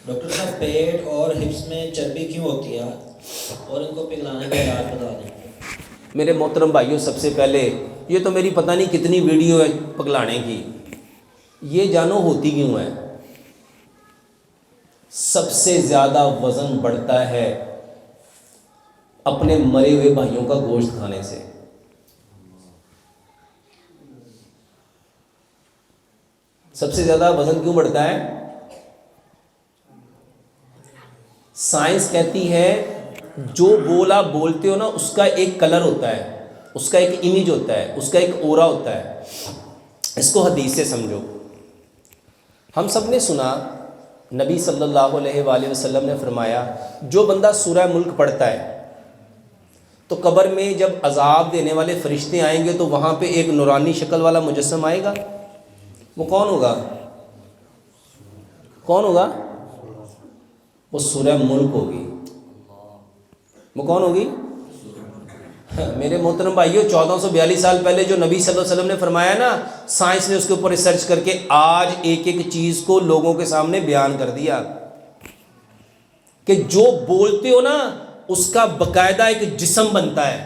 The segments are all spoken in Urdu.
ڈاکٹر صاحب پیٹ اور ہپس میں چربی کیوں ہوتی ہے اور ان کو پگھلانے کا علاج بتا دیں؟ میرے محترم بھائیوں، سب سے پہلے یہ تو میری پتہ نہیں کتنی ویڈیو ہے پگلانے کی، یہ جانو ہوتی کیوں ہے؟ سب سے زیادہ وزن بڑھتا ہے اپنے مرے ہوئے بھائیوں کا گوشت کھانے سے۔ سب سے زیادہ وزن کیوں بڑھتا ہے؟ سائنس کہتی ہے جو بول آپ بولتے ہو نا، اس کا ایک کلر ہوتا ہے، اس کا ایک امیج ہوتا ہے، اس کا ایک اورا ہوتا ہے۔ اس کو حدیث سے سمجھو۔ ہم سب نے سنا نبی صلی اللہ علیہ وآلہ وسلم نے فرمایا، جو بندہ سورہ ملک پڑھتا ہے تو قبر میں جب عذاب دینے والے فرشتے آئیں گے تو وہاں پہ ایک نورانی شکل والا مجسم آئے گا۔ وہ کون ہوگا؟ کون ہوگا؟ وہ سورہ ملک ہوگی۔ وہ کون ہوگی؟ میرے محترم بھائیو، 1442 سال پہلے جو نبی صلی اللہ علیہ وسلم نے فرمایا نا، سائنس نے اس کے اوپر ریسرچ کر کے آج ایک ایک چیز کو لوگوں کے سامنے بیان کر دیا کہ جو بولتے ہو نا اس کا باقاعدہ ایک جسم بنتا ہے،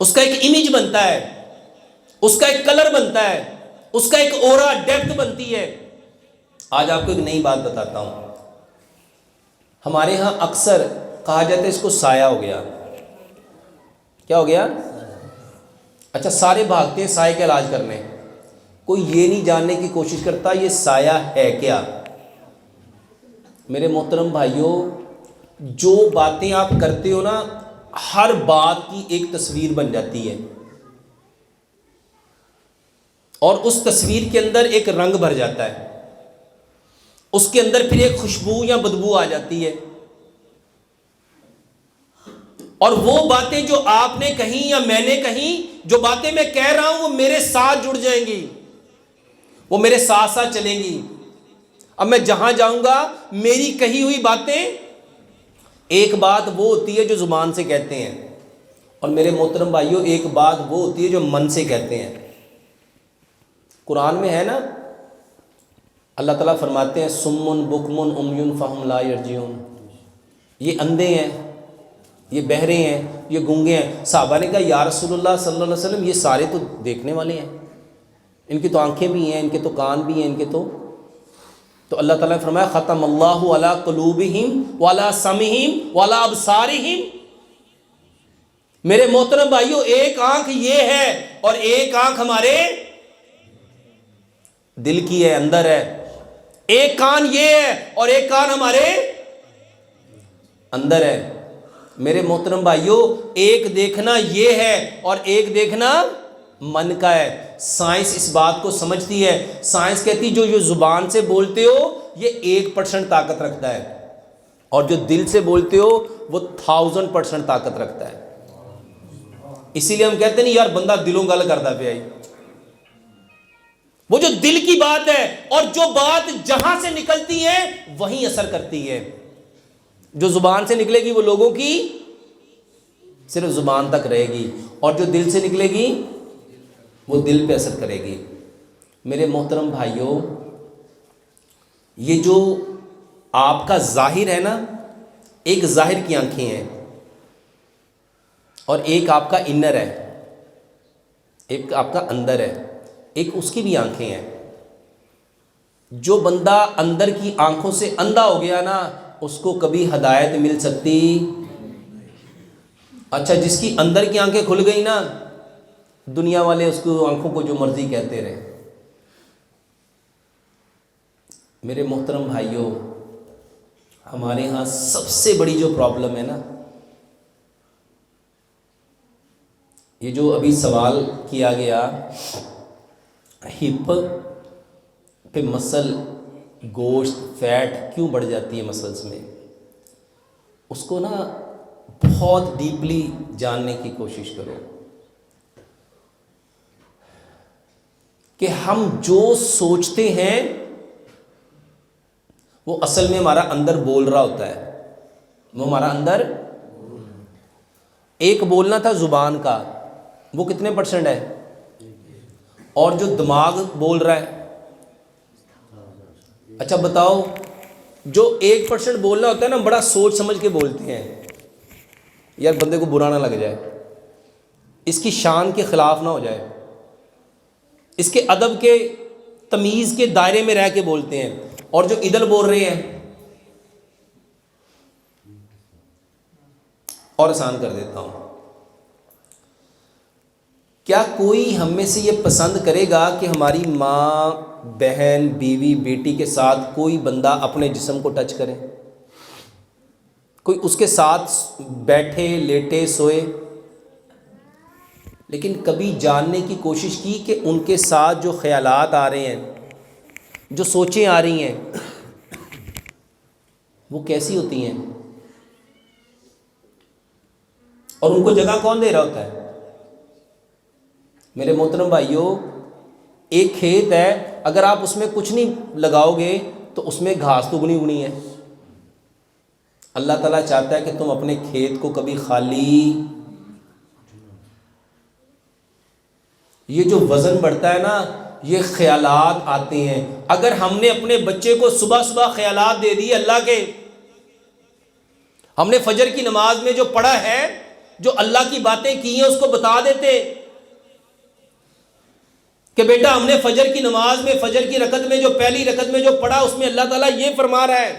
اس کا ایک امیج بنتا ہے، اس کا ایک کلر بنتا ہے، اس کا ایک اورا ڈیپتھ بنتی ہے۔ آج آپ کو ایک نئی بات بتاتا ہوں۔ ہمارے ہاں اکثر کہا جاتا ہے اس کو سایہ ہو گیا۔ کیا ہو گیا؟ اچھا، سارے بھاگتے ہیں سائے کا علاج کرنے، کوئی یہ نہیں جاننے کی کوشش کرتا یہ سایہ ہے کیا۔ میرے محترم بھائیوں، جو باتیں آپ کرتے ہو نا، ہر بات کی ایک تصویر بن جاتی ہے اور اس تصویر کے اندر ایک رنگ بھر جاتا ہے، اس کے اندر پھر ایک خوشبو یا بدبو آ جاتی ہے، اور وہ باتیں جو آپ نے کہیں یا میں نے کہیں، جو باتیں میں کہہ رہا ہوں وہ میرے ساتھ جڑ جائیں گی، وہ میرے ساتھ ساتھ چلیں گی۔ اب میں جہاں جاؤں گا میری کہی ہوئی باتیں، ایک بات وہ ہوتی ہے جو زبان سے کہتے ہیں، اور میرے محترم بھائیوں ایک بات وہ ہوتی ہے جو من سے کہتے ہیں۔ قرآن میں ہے نا، اللہ تعالیٰ فرماتے ہیں سمن بکمن عمیٌ فہم لا یرجعون، یہ اندھے ہیں، یہ بہرے ہیں، یہ گونگے ہیں۔ صحابہ نے کہا یا رسول اللہ صلی اللہ علیہ وسلم، یہ سارے تو دیکھنے والے ہیں، ان کی تو آنکھیں بھی ہیں، ان کے تو کان بھی ہیں، ان کے تو اللہ تعالیٰ نے فرمایا ختم اللہ علی قلوبہم وعلی سمعہم وعلی ابصارہم۔ میرے محترم بھائیو، ایک آنکھ یہ ہے اور ایک آنکھ ہمارے دل کی ہے، اندر ہے۔ ایک کان یہ ہے اور ایک کان ہمارے اندر ہے۔ میرے محترم بھائیو، ایک دیکھنا یہ ہے اور ایک دیکھنا من کا ہے۔ سائنس اس بات کو سمجھتی ہے۔ سائنس کہتی جو زبان سے بولتے ہو یہ 1% طاقت رکھتا ہے، اور جو دل سے بولتے ہو وہ 1000% طاقت رکھتا ہے۔ اسی لیے ہم کہتے نہیں یار بندہ دلوں گل کرتا پیا ہی، وہ جو دل کی بات ہے، اور جو بات جہاں سے نکلتی ہے وہیں اثر کرتی ہے۔ جو زبان سے نکلے گی وہ لوگوں کی صرف زبان تک رہے گی، اور جو دل سے نکلے گی وہ دل پہ اثر کرے گی۔ میرے محترم بھائیوں، یہ جو آپ کا ظاہر ہے نا، ایک ظاہر کی آنکھیں ہیں اور ایک آپ کا انر ہے، ایک آپ کا اندر ہے، ایک اس کی بھی آنکھیں ہیں۔ جو بندہ اندر کی آنکھوں سے اندھا ہو گیا نا، اس کو کبھی ہدایت مل سکتی۔ اچھا، جس کی اندر کی آنکھیں کھل گئی نا، دنیا والے اس کو آنکھوں کو جو مرضی کہتے رہے۔ میرے محترم بھائیوں، ہمارے ہاں سب سے بڑی جو پرابلم ہے نا، یہ جو ابھی سوال کیا گیا ہپ پہ مسل، گوشت، فیٹ کیوں بڑھ جاتی ہے مسلس میں، اس کو نا بہت ڈیپلی جاننے کی کوشش کرو کہ ہم جو سوچتے ہیں وہ اصل میں ہمارا اندر بول رہا ہوتا ہے۔ وہ ہمارا اندر ایک بولنا تھا زبان کا، وہ کتنے % ہے؟ اور جو دماغ بول رہا ہے اچھا بتاؤ، جو 1% بولنا ہوتا ہے نا، بڑا سوچ سمجھ کے بولتے ہیں، یار بندے کو برا نہ لگ جائے، اس کی شان کے خلاف نہ ہو جائے، اس کے ادب کے تمیز کے دائرے میں رہ کے بولتے ہیں. اور جو ادھر بول رہے ہیں، اور آسان کر دیتا ہوں، کیا کوئی ہم میں سے یہ پسند کرے گا کہ ہماری ماں، بہن، بیوی، بیٹی کے ساتھ کوئی بندہ اپنے جسم کو ٹچ کرے؟ کوئی اس کے ساتھ بیٹھے، لیٹے، سوئے؟ لیکن کبھی جاننے کی کوشش کی کہ ان کے ساتھ جو خیالات آ رہے ہیں، جو سوچیں آ رہی ہیں، وہ کیسی ہوتی ہیں؟ اور ان کو جگہ کون دے رہا ہوتا ہے؟ میرے محترم بھائیوں، ایک کھیت ہے، اگر آپ اس میں کچھ نہیں لگاؤ گے تو اس میں گھاس تو اگنی اگنی ہے. اللہ تعالیٰ چاہتا ہے کہ تم اپنے کھیت کو کبھی خالی. یہ جو وزن بڑھتا ہے نا، یہ خیالات آتے ہیں. اگر ہم نے اپنے بچے کو صبح صبح خیالات دے دیے اللہ کے، ہم نے فجر کی نماز میں جو پڑھا ہے، جو اللہ کی باتیں کی ہیں، اس کو بتا دیتے کہ بیٹا ہم نے فجر کی نماز میں، فجر کی رکعت میں، جو پہلی رکعت میں جو پڑھا، اس میں اللہ تعالیٰ یہ فرما رہا ہے.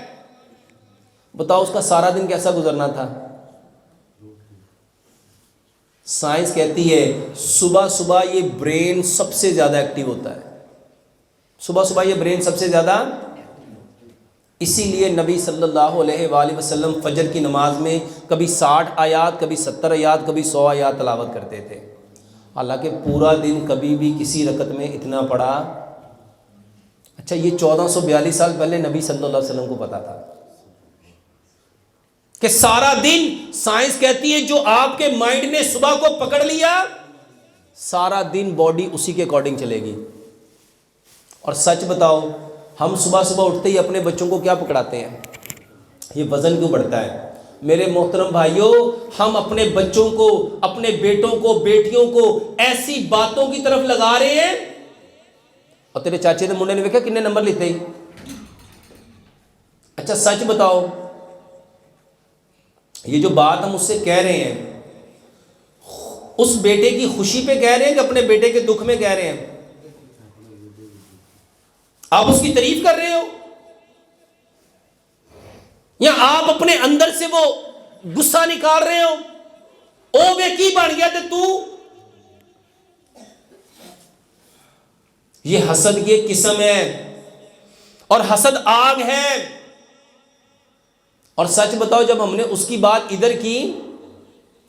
بتاؤ اس کا سارا دن کیسا گزرنا تھا؟ سائنس کہتی ہے صبح صبح یہ برین سب سے زیادہ ایکٹیو ہوتا ہے. صبح صبح یہ برین سب سے زیادہ، اسی لیے نبی صلی اللہ علیہ وآلہ وسلم فجر کی نماز میں کبھی 60 آیات، کبھی 70 آیات، کبھی 100 آیات تلاوت کرتے تھے. حالانکہ پورا دن کبھی بھی کسی رکعت میں اتنا پڑھا. اچھا یہ 1442 سال پہلے نبی صلی اللہ علیہ وسلم کو پتا تھا کہ سارا دن، سائنس کہتی ہے جو آپ کے مائنڈ نے صبح کو پکڑ لیا، سارا دن باڈی اسی کے اکارڈنگ چلے گی. اور سچ بتاؤ، ہم صبح صبح اٹھتے ہی اپنے بچوں کو کیا پکڑاتے ہیں؟ یہ وزن کیوں بڑھتا ہے؟ میرے محترم بھائیوں، ہم اپنے بچوں کو، اپنے بیٹوں کو، بیٹیوں کو ایسی باتوں کی طرف لگا رہے ہیں. اور تیرے چاچے نے منڈے نے دیکھا کتنے نمبر لیتے ہی. اچھا سچ بتاؤ، یہ جو بات ہم اس سے کہہ رہے ہیں، اس بیٹے کی خوشی پہ کہہ رہے ہیں کہ اپنے بیٹے کے دکھ میں کہہ رہے ہیں؟ آپ اس کی تعریف کر رہے ہو، یا آپ اپنے اندر سے وہ غصہ نکال رہے ہو؟ او بے کی بن گیا تو یہ حسد کی ایک قسم ہے، اور حسد آگ ہے. اور سچ بتاؤ، جب ہم نے اس کی بات ادھر کی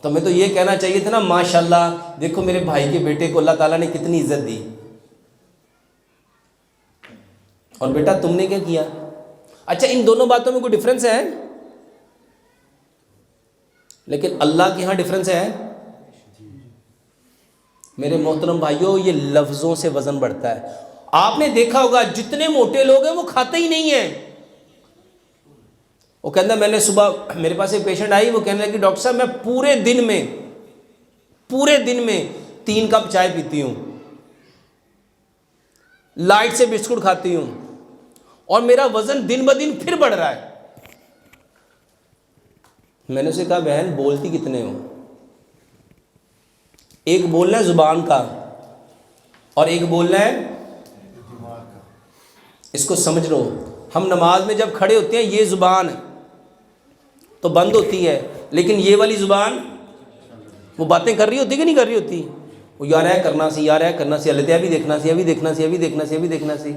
تو ہمیں تو یہ کہنا چاہیے تھا نا، ماشاءاللہ دیکھو میرے بھائی کے بیٹے کو اللہ تعالیٰ نے کتنی عزت دی. اور بیٹا تم نے کیا کیا؟ اچھا ان دونوں باتوں میں کوئی ڈفرنس ہے؟ لیکن اللہ کے ہاں ڈفرنس ہے. میرے محترم بھائیوں، یہ لفظوں سے وزن بڑھتا ہے. آپ نے دیکھا ہوگا جتنے موٹے لوگ ہیں وہ کھاتے ہی نہیں ہیں. وہ کہتا ہے، میں نے صبح میرے پاس ایک پیشنٹ آئی، وہ کہنے لگی ڈاکٹر صاحب میں پورے دن میں 3 کپ چائے پیتی ہوں، لائٹ سے بسکٹ کھاتی ہوں، اور میرا وزن دن بدن پھر بڑھ رہا ہے. میں نے اسے کہا بہن بولتی کتنے ہو؟ ایک بولنا ہے زبان کا اور ایک بولنا ہے دماغ کا. اس کو سمجھ لو. ہم نماز میں جب کھڑے ہوتے ہیں یہ زبان تو بند ہوتی ہے، لیکن یہ والی زبان وہ باتیں کر رہی ہوتی کہ نہیں کر رہی ہوتی؟ وہ یار ہے کرنا سی، یار ہے کرنا سی، اللہ بھی دیکھنا سی، ابھی دیکھنا سی، ابھی دیکھنا سی، ابھی دیکھنا سی.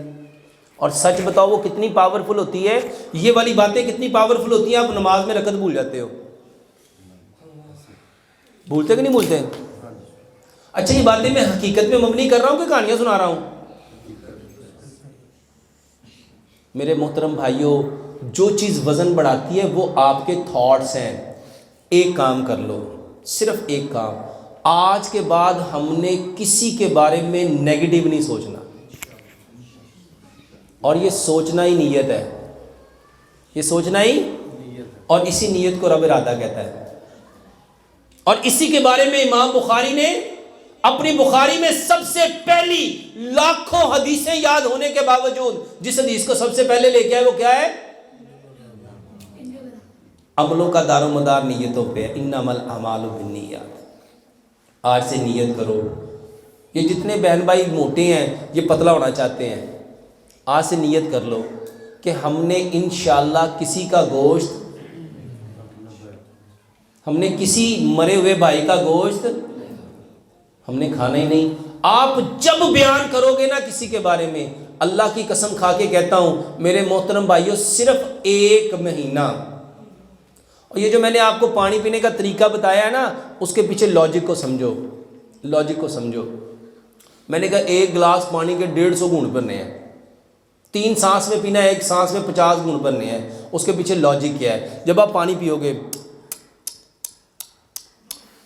اور سچ بتاؤ وہ کتنی پاورفل ہوتی ہے، یہ والی باتیں کتنی پاورفل ہوتی ہیں. آپ نماز میں رکعت بھول جاتے ہو. بھولتے کہ نہیں بھولتے؟ اچھا یہ باتیں میں حقیقت میں مبنی کر رہا ہوں کہ کہانیاں سنا رہا ہوں؟ میرے محترم بھائیوں، جو چیز وزن بڑھاتی ہے وہ آپ کے تھاٹس ہیں. ایک کام کر لو، صرف ایک کام، آج کے بعد ہم نے کسی کے بارے میں نیگیٹو نہیں سوچنا. اور یہ سوچنا ہی نیت ہے، یہ سوچنا ہی، اور اسی نیت کو رب ارادہ کہتا ہے. اور اسی کے بارے میں امام بخاری نے اپنی بخاری میں سب سے پہلی لاکھوں حدیثیں یاد ہونے کے باوجود جس حدیث کو سب سے پہلے لے کے آئے وہ کیا ہے؟ عملوں کا دار و مدار نیتوں پہ، انما الاعمال بالنیات۔ آج سے نیت کرو، یہ جتنے بہن بھائی موٹے ہیں یہ پتلا ہونا چاہتے ہیں، آج سے نیت کر لو کہ ہم نے انشاءاللہ کسی کا گوشت، ہم نے کسی مرے ہوئے بھائی کا گوشت ہم نے کھانا ہی نہیں۔ آپ جب بیان کرو گے نا کسی کے بارے میں، اللہ کی قسم کھا کے کہتا ہوں میرے محترم بھائیوں، صرف 1 مہینہ، اور یہ جو میں نے آپ کو پانی پینے کا طریقہ بتایا ہے نا، اس کے پیچھے لاجک کو سمجھو، لاجک کو سمجھو۔ میں نے کہا 1 گلاس پانی کے 150 گھونٹ بھرنے ہیں، 3 سانس میں پینا ہے، 1 سانس میں 50 گھونٹ بھرنے ہیں، اس کے پیچھے لاجک کیا ہے؟ جب آپ پانی پیو گے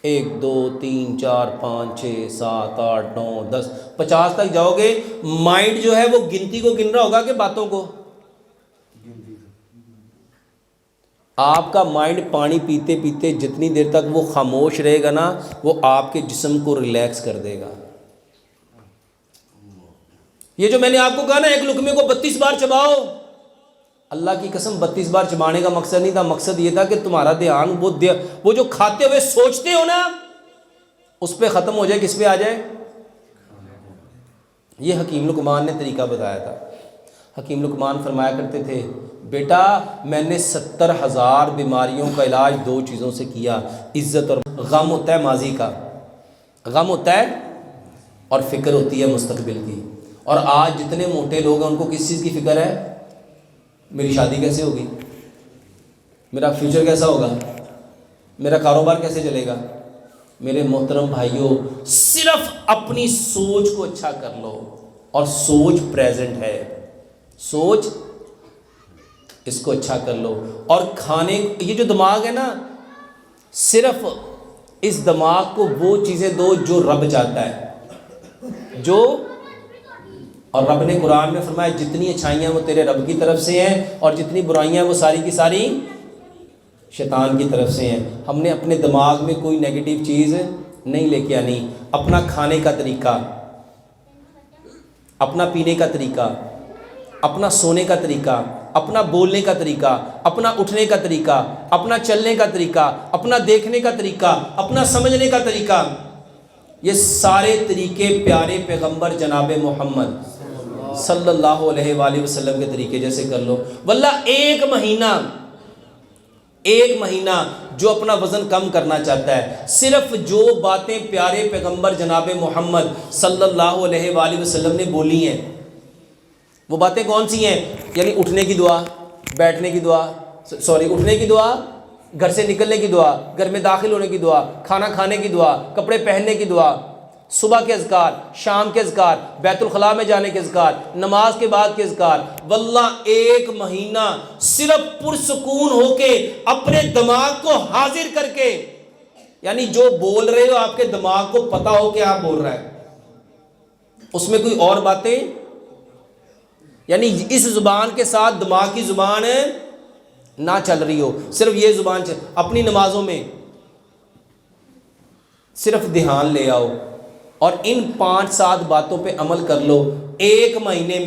1 2 3 4 5 6 7 8 9 10 50 تک جاؤ گے، مائنڈ جو ہے وہ گنتی کو گن رہا ہوگا کہ باتوں کو؟ آپ کا مائنڈ پانی پیتے پیتے جتنی دیر تک وہ خاموش رہے گا نا، وہ آپ کے جسم کو ریلیکس کر دے گا۔ یہ جو میں نے آپ کو کہا نا 1 لقمے کو 32 بار چباؤ، اللہ کی قسم 32 بار چبانے کا مقصد نہیں تھا، مقصد یہ تھا کہ تمہارا دھیان وہ جو کھاتے ہوئے سوچتے ہو نا اس پہ ختم ہو جائے، کس پہ آ جائے؟ یہ حکیم لقمان نے طریقہ بتایا تھا۔ حکیم لقمان فرمایا کرتے تھے، بیٹا میں نے 70,000 بیماریوں کا علاج 2 چیزوں سے کیا، عزت اور غم ہوتا ہے ماضی کا، غم ہوتا ہے اور فکر ہوتی ہے مستقبل کی۔ اور آج جتنے موٹے لوگ ہیں ان کو کس چیز کی فکر ہے؟ میری شادی کیسے ہوگی، میرا فیوچر کیسا ہوگا، میرا کاروبار کیسے چلے گا۔ میرے محترم بھائیوں، صرف اپنی سوچ کو اچھا کر لو، اور سوچ پریزنٹ ہے، سوچ اس کو اچھا کر لو۔ اور کھانے، یہ جو دماغ ہے نا، صرف اس دماغ کو وہ چیزیں دو جو رب چاہتا ہے، جو، اور رب نے قرآن میں فرمایا جتنی اچھائیاں وہ تیرے رب کی طرف سے ہیں اور جتنی برائیاں وہ ساری کی ساری شیطان کی طرف سے ہیں۔ ہم نے اپنے دماغ میں کوئی نیگیٹو چیز نہیں لے کے آنی۔ اپنا کھانے کا طریقہ، اپنا پینے کا طریقہ، اپنا سونے کا طریقہ، اپنا بولنے کا طریقہ، اپنا اٹھنے کا طریقہ، اپنا چلنے کا طریقہ، اپنا دیکھنے کا طریقہ، اپنا سمجھنے کا طریقہ، یہ سارے طریقے پیارے پیغمبر جناب محمد صلی اللہ علیہ وآلہ وسلم کے طریقے جیسے کر لو۔ واللہ 1 مہینہ جو اپنا وزن کم کرنا چاہتا ہے، صرف جو باتیں پیارے پیغمبر جناب محمد صلی اللہ علیہ وآلہ وسلم نے بولی ہیں، وہ باتیں کون سی ہیں؟ یعنی اٹھنے کی دعا، بیٹھنے کی دعا، اٹھنے کی دعا، گھر سے نکلنے کی دعا، گھر میں داخل ہونے کی دعا، کھانا کھانے کی دعا، کپڑے پہننے کی دعا، صبح کے اذکار، شام کے اذکار، بیت الخلاء میں جانے کے اذکار، نماز کے بعد کے اذکار۔ واللہ 1 مہینہ صرف پرسکون ہو کے اپنے دماغ کو حاضر کر کے، یعنی جو بول رہے ہو آپ کے دماغ کو پتا ہو کہ آپ بول رہا ہے، اس میں کوئی اور باتیں، یعنی اس زبان کے ساتھ دماغ کی زبان نہ چل رہی ہو، صرف یہ زبان اپنی نمازوں میں صرف دھیان لے آؤ، اور ان 5-7 باتوں پہ عمل کر لو۔ 1 مہینے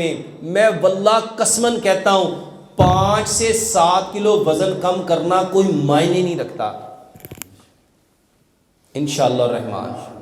میں واللہ قسماً کہتا ہوں 5 سے 7 کلو وزن کم کرنا کوئی معنی نہیں رکھتا انشاءاللہ الرحمن۔